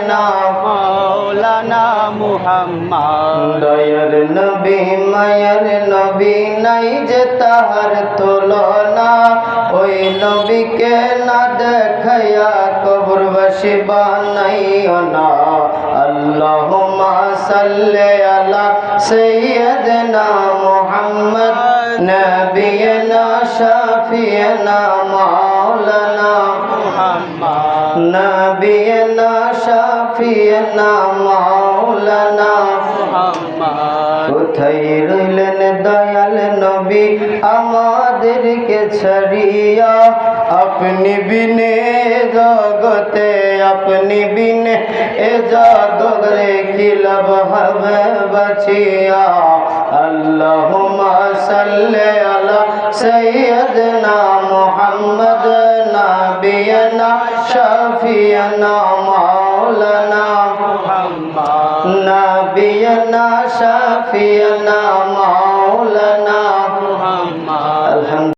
সাফিয়ানা মাওলানা মুহাম্মদ। দয়ার নবী মায়ার নবী নাই যে তাহার তুলনা, ওই নবীকে না দেখাইয়া কবরবাসী বানাইও না। আল্লাহুম্মা সাল্লি আলা সাইয়্যিদিনা মুহাম্মদ নবিয়িনা শাফিয়ানা মাওলানা মুহাম্মদ নবিয়িনা শাফিয়ানা মাওলানা মুহাম্মদ। কোথায় রইলেন দয়াল নবী আমাদেরকে ছাড়িয়া, আপনি বিনে জগতে আপনি বিনে এ জগতে কি লাভ হবে বাঁচিয়া। আল্লাহুম্মা সাল্লি আলা সাইয়্যিদিনা মুহাম্মদ নবিয়িনা শাফিয়ানা মাওলানা মুহাম্মদ নবিয়িনা শাফিয়ানা মাওলানা